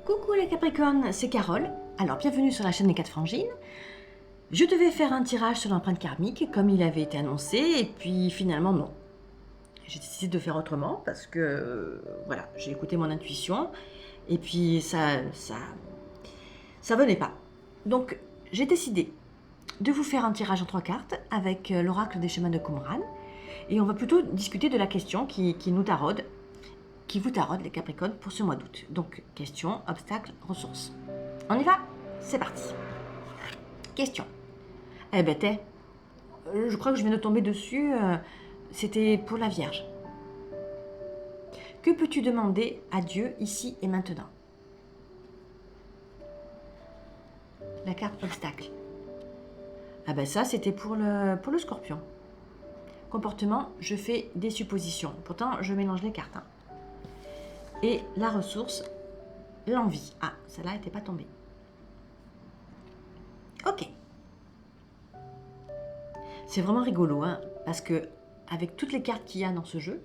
Coucou les Capricornes, c'est Carole. Alors bienvenue sur la chaîne des 4 frangines. Je devais faire un tirage sur l'empreinte karmique comme il avait été annoncé et puis finalement non. J'ai décidé de faire autrement parce que voilà, j'ai écouté mon intuition et puis ça venait pas. Donc j'ai décidé de vous faire un tirage en 3 cartes avec l'oracle des chemins de Qumran et on va plutôt discuter de la question qui nous taraude, qui vous taraude les Capricornes pour ce mois d'août. Donc question, obstacle, ressources. On y va? C'est parti. Question. Eh ben je crois que je viens de tomber dessus, c'était pour la Vierge. Que peux-tu demander à Dieu ici et maintenant? La carte obstacle. Ah ben ça, c'était pour le Scorpion. Comportement, je fais des suppositions. Pourtant, je mélange les cartes. Et la ressource, l'envie. Ah, celle-là n'était pas tombée. Ok. C'est vraiment rigolo, hein, parce que avec toutes les cartes qu'il y a dans ce jeu,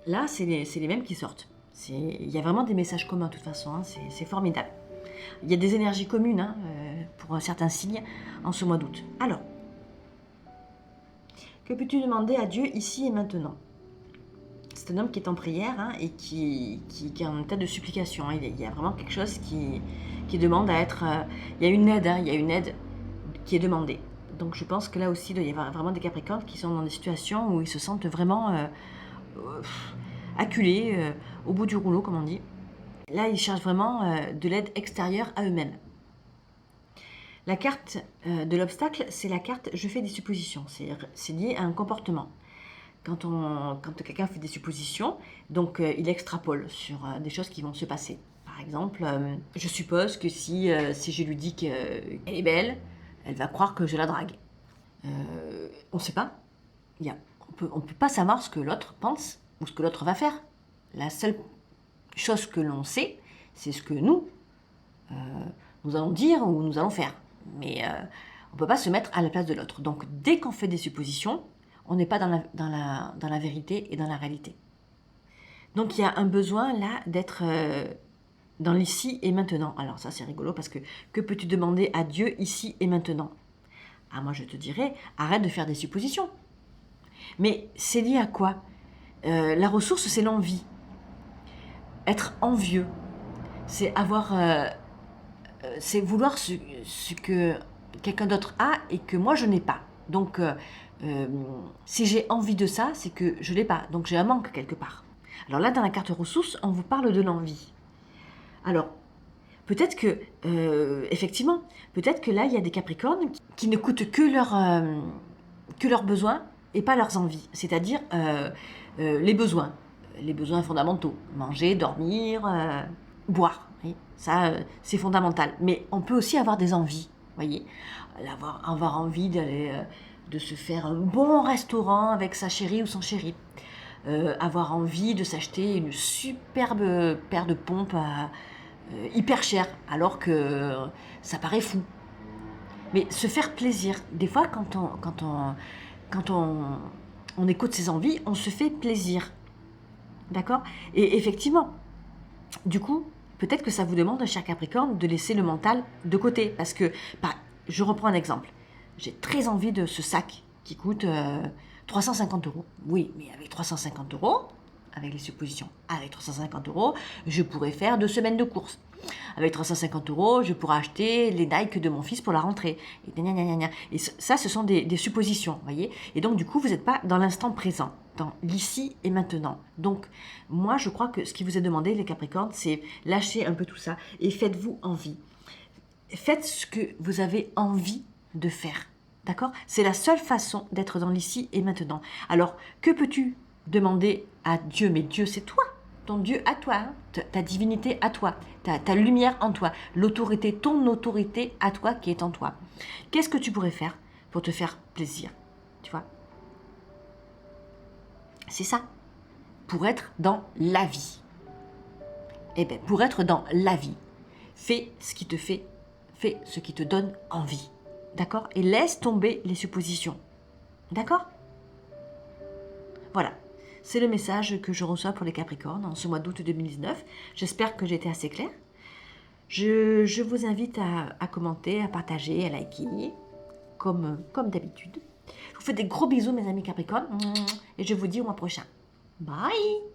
là, c'est les mêmes qui sortent. Il y a vraiment des messages communs de toute façon, hein, c'est formidable. Il y a des énergies communes hein, pour certains signes en ce mois d'août. Alors, que peux-tu demander à Dieu ici et maintenant? C'est un homme qui est en prière hein, et qui est en état de supplication. Hein. Il y a vraiment quelque chose qui demande à être... il y a une aide, hein, il y a une aide qui est demandée. Donc je pense que là aussi, il doit y avoir vraiment des Capricornes qui sont dans des situations où ils se sentent vraiment acculés, au bout du rouleau, comme on dit. Là, ils cherchent vraiment de l'aide extérieure à eux-mêmes. La carte de l'obstacle, c'est la carte « je fais des suppositions ». C'est lié à un comportement. Quand quelqu'un fait des suppositions, donc il extrapole sur des choses qui vont se passer. Par exemple, je suppose que si je lui dis qu'elle est belle, elle va croire que je la drague. On ne sait pas. On peut pas savoir ce que l'autre pense ou ce que l'autre va faire. La seule chose que l'on sait, c'est ce que nous allons dire ou nous allons faire. Mais on ne peut pas se mettre à la place de l'autre. Donc dès qu'on fait des suppositions, on n'est pas dans la vérité et dans la réalité. Donc il y a un besoin là d'être dans l'ici et maintenant. Alors ça c'est rigolo parce que peux-tu demander à Dieu ici et maintenant? Ah moi je te dirais, arrête de faire des suppositions. Mais c'est lié à quoi? La ressource c'est l'envie. Être envieux, c'est avoir... c'est vouloir ce que quelqu'un d'autre a et que moi je n'ai pas. Donc si j'ai envie de ça, c'est que je ne l'ai pas. Donc j'ai un manque quelque part. Alors là, dans la carte ressources, on vous parle de l'envie. Alors, peut-être que, effectivement, peut-être que là, il y a des Capricornes qui n'écoutent que leurs besoins et pas leurs envies. C'est-à-dire les besoins fondamentaux. Manger, dormir, boire. Oui, ça, c'est fondamental. Mais on peut aussi avoir des envies, voyez. Avoir envie d'aller... de se faire un bon restaurant avec sa chérie ou son chéri. Avoir envie de s'acheter une superbe paire de pompes hyper chère, alors que ça paraît fou. Mais se faire plaisir, des fois quand on écoute ses envies, on se fait plaisir. D'accord? Et effectivement, du coup, peut-être que ça vous demande, cher Capricorne, de laisser le mental de côté. Parce que, je reprends un exemple. J'ai très envie de ce sac qui coûte 350 €. Oui, mais avec 350 €, avec les suppositions, avec 350 €, je pourrais faire 2 semaines de courses. Avec 350 €, je pourrais acheter les Nike de mon fils pour la rentrée. Et ça, ce sont des suppositions, voyez. Et donc, du coup, vous n'êtes pas dans l'instant présent, dans l'ici et maintenant. Donc, moi, je crois que ce qui vous est demandé, les Capricornes, c'est lâcher un peu tout ça et faites-vous envie. Faites ce que vous avez envie de faire. D'accord? C'est la seule façon d'être dans l'ici et maintenant. Alors, que peux-tu demander à Dieu? Mais Dieu, c'est toi. Ton Dieu à toi, hein? Ta divinité à toi, ta lumière en toi, l'autorité, ton autorité à toi qui est en toi. Qu'est-ce que tu pourrais faire pour te faire plaisir? Tu vois? C'est ça. Pour être dans la vie. Eh bien, pour être dans la vie, fais ce qui te donne envie. D'accord? Et laisse tomber les suppositions. D'accord? Voilà. C'est le message que je reçois pour les Capricornes en ce mois d'août 2019. J'espère que j'ai été assez claire. Je vous invite à commenter, à partager, à liker, comme d'habitude. Je vous fais des gros bisous, mes amis Capricornes, et je vous dis au mois prochain. Bye!